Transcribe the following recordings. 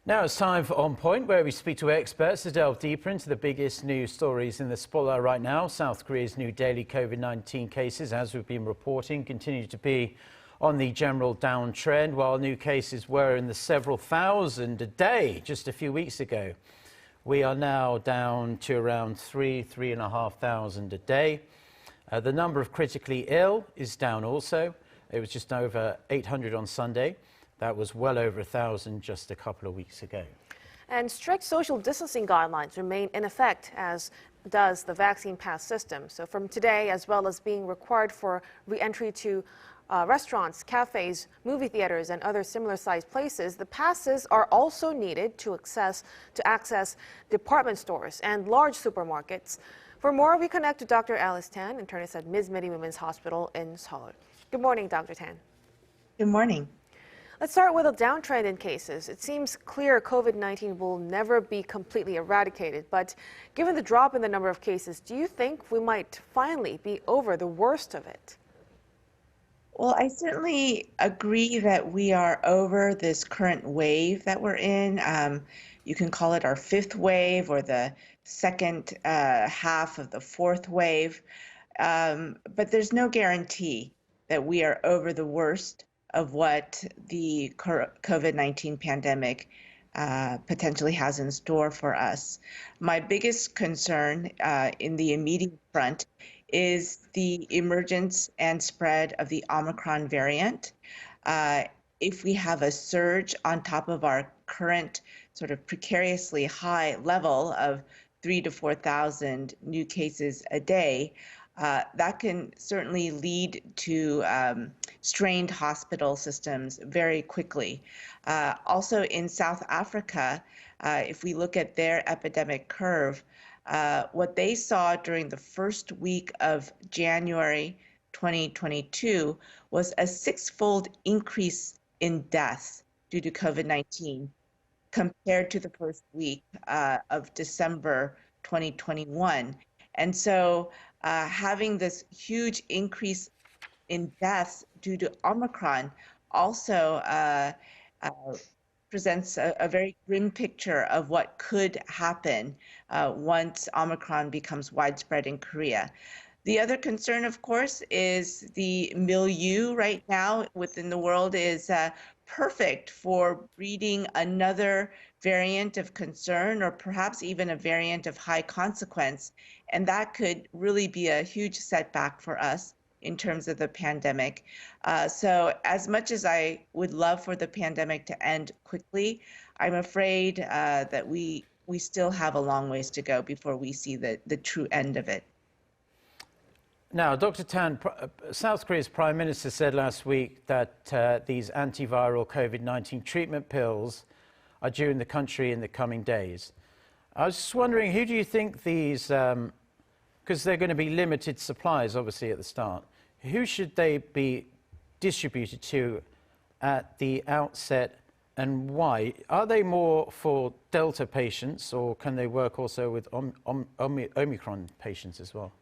Now it's time for On Point, where we speak to experts to delve deeper into the biggest news stories in the spotlight right now. South Korea's new daily COVID-19 cases, as we've been reporting, continue to be on the general downtrend, while new cases were in the several thousand a day just a few weeks ago. We are now down to around 3,500 a day. The number of critically ill is down also. It was just over 800 on Sunday. That was well over 1,000 just a couple of weeks ago. And strict social distancing guidelines remain in effect, as does the vaccine pass system. So from today, as well as being required for re-entry to restaurants, cafes, movie theaters, and other similar-sized places, the passes are also needed to access department stores and large supermarkets. For more, we connect to Dr. Alice Tan, internist at MizMedi Women's Hospital in Seoul. Good morning, Dr. Tan. Good morning. Let's start with a downtrend in cases. It seems clear COVID-19 will never be completely eradicated, but given the drop in the number of cases, do you think we might finally be over the worst of it? Well, I certainly agree that we are over this current wave that we're in. You can call it our fifth wave or the second half of the fourth wave, but there's no guarantee that we are over the worst of what the COVID-19 pandemic potentially has in store for us. My biggest concern in the immediate front is the emergence and spread of the Omicron variant. If we have a surge on top of our current sort of precariously high level of 3,000 to 4,000 new cases a day, that can certainly lead to strained hospital systems very quickly. Also in South Africa, if we look at their epidemic curve, what they saw during the first week of January 2022 was a six-fold increase in deaths due to COVID-19 compared to the first week of December 2021. And so having this huge increase in deaths due to Omicron also presents a very grim picture of what could happen once Omicron becomes widespread in Korea. The other concern, of course, is the milieu right now within the world is perfect for breeding another variant of concern, or perhaps even a variant of high consequence. And that could really be a huge setback for us in terms of the pandemic. So as much as I would love for the pandemic to end quickly, I'm afraid that we still have a long ways to go before we see the true end of it. Now, Dr. Tan, South Korea's Prime Minister said last week that these antiviral COVID-19 treatment pills are due in the country in the coming days. I was just wondering, who do you think these, because they're going to be limited supplies, obviously, at the start, who should they be distributed to at the outset and why? Are they more for Delta patients, or can they work also with Omicron patients as well?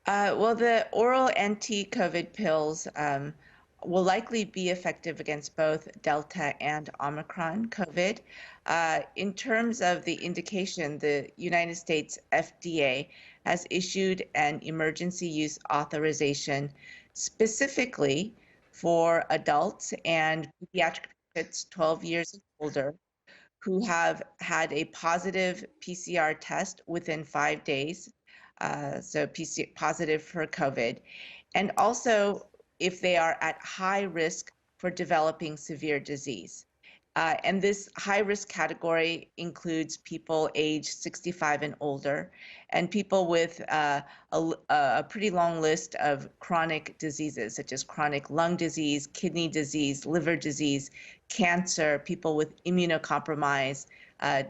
Well, the oral anti-COVID pills will likely be effective against both Delta and Omicron COVID. In terms of the indication, the United States FDA has issued an emergency use authorization specifically for adults and pediatric patients 12 years and older who have had a positive PCR test within 5 days. So positive for COVID, and also if they are at high risk for developing severe disease. And this high risk category includes people aged 65 and older, and people with a pretty long list of chronic diseases, such as chronic lung disease, kidney disease, liver disease, cancer, people with immunocompromise,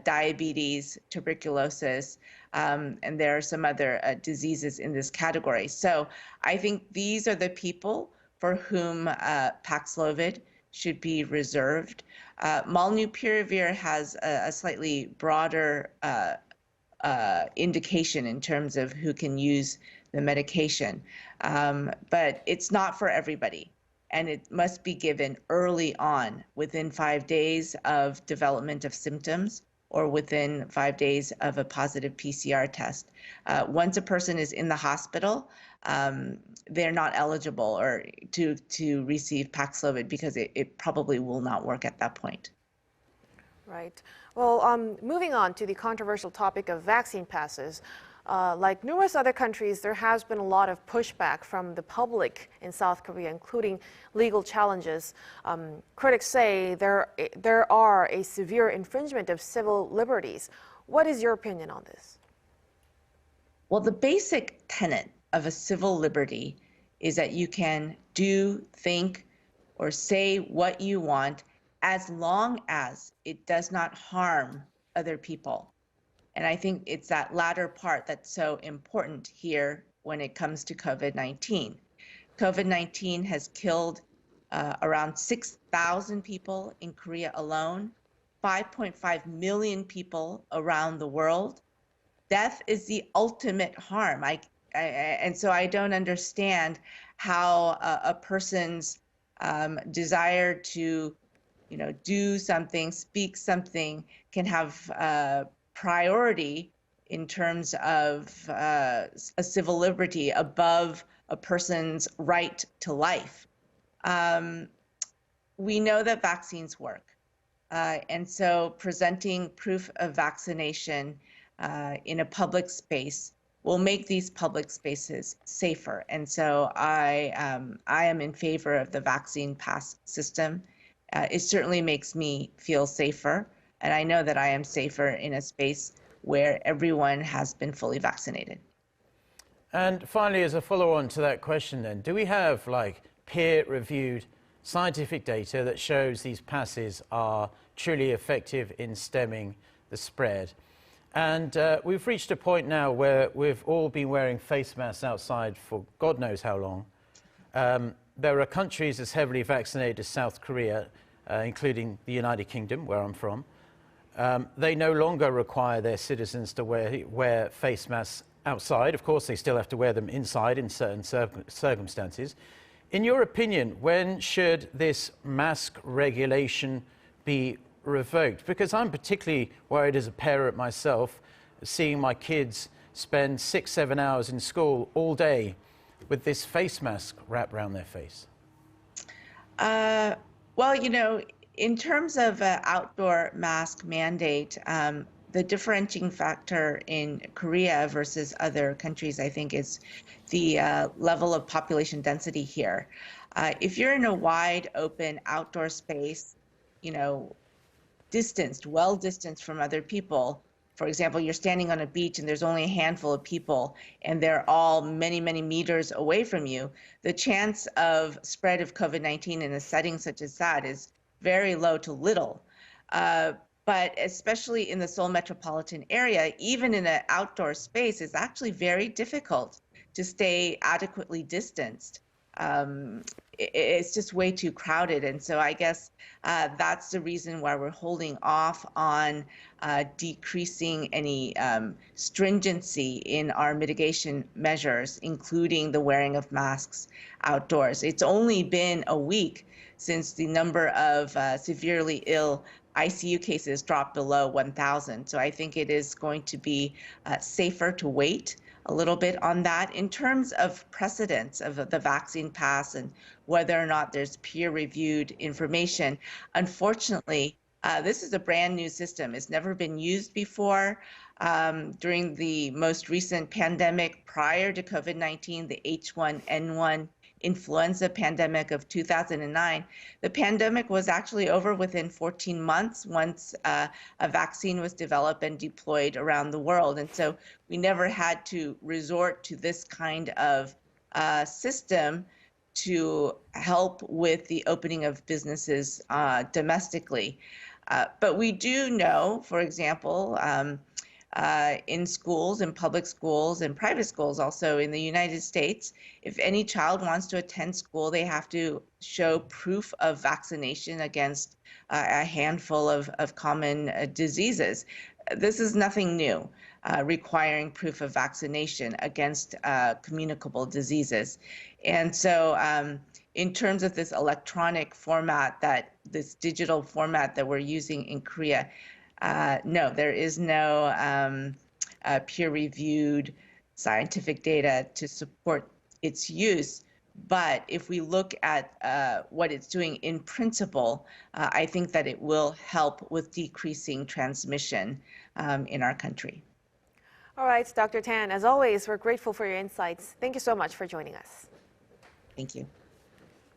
diabetes, tuberculosis, and there are some other diseases in this category. So I think these are the people for whom Paxlovid should be reserved. Molnupiravir has a slightly broader indication in terms of who can use the medication, but it's not for everybody. and it must be given early on, within 5 days of development of symptoms or within 5 days of a positive PCR test. Once a person is in the hospital, they're not eligible or to receive Paxlovid because it probably will not work at that point. Right. Well, moving on to the controversial topic of vaccine passes. Like numerous other countries, there has been a lot of pushback from the public in South Korea, including legal challenges. Critics say there are a severe infringement of civil liberties. What is your opinion on this? Well, the basic tenet of a civil liberty is that you can do, think, or say what you want as long as it does not harm other people. And I think it's that latter part that's so important here when it comes to COVID-19. COVID-19 has killed around 6,000 people in Korea alone, 5.5 million people around the world. Death is the ultimate harm. And so I don't understand how a person's desire to, do something, speak something can have priority in terms of a civil liberty above a person's right to life. We know that vaccines work. And so presenting proof of vaccination in a public space will make these public spaces safer. And so I am in favor of the vaccine pass system. It certainly makes me feel safer. And I know that I am safer in a space where everyone has been fully vaccinated. And finally, as a follow-on to that question then, do we have peer-reviewed scientific data that shows these passes are truly effective in stemming the spread? And we've reached a point now where we've all been wearing face masks outside for God knows how long. There are countries as heavily vaccinated as South Korea, including the United Kingdom, where I'm from. They no longer require their citizens to wear face masks outside. Of course, they still have to wear them inside in certain circumstances. In your opinion, when should this mask regulation be revoked? Because I'm particularly worried as a parent myself, seeing my kids spend 6-7 hours in school all day with this face mask wrapped around their face. Well, in terms of outdoor mask mandate, the differentiating factor in Korea versus other countries, I think, is the level of population density here. If you're in a wide open outdoor space, well distanced from other people, for example, you're standing on a beach and there's only a handful of people and they're all many, many meters away from you, the chance of spread of COVID-19 in a setting such as that is very low to little. But especially in the Seoul metropolitan area, even in an outdoor space, it's actually very difficult to stay adequately distanced. It's just way too crowded. And so I guess that's the reason why we're holding off on decreasing any stringency in our mitigation measures, including the wearing of masks outdoors. It's only been a week since the number of severely ill ICU cases dropped below 1,000. So I think it is going to be safer to wait a little bit on that. In terms of precedence of the vaccine pass and whether or not there's peer-reviewed information, unfortunately, this is a brand new system. It's never been used before. During the most recent pandemic prior to COVID-19, the H1N1 influenza pandemic of 2009, the pandemic was actually over within 14 months once a vaccine was developed and deployed around the world. And so we never had to resort to this kind of system to help with the opening of businesses domestically. But we do know, for example, in schools, in public schools and private schools also in the United States, if any child wants to attend school, they have to show proof of vaccination against a handful of common diseases. This is nothing new, requiring proof of vaccination against communicable diseases. And so in terms of this electronic format, this digital format that we're using in Korea, no, there is no peer-reviewed scientific data to support its use. But if we look at what it's doing in principle, I think that it will help with decreasing transmission in our country. All right, Dr. Tan, as always, we're grateful for your insights. Thank you so much for joining us. Thank you.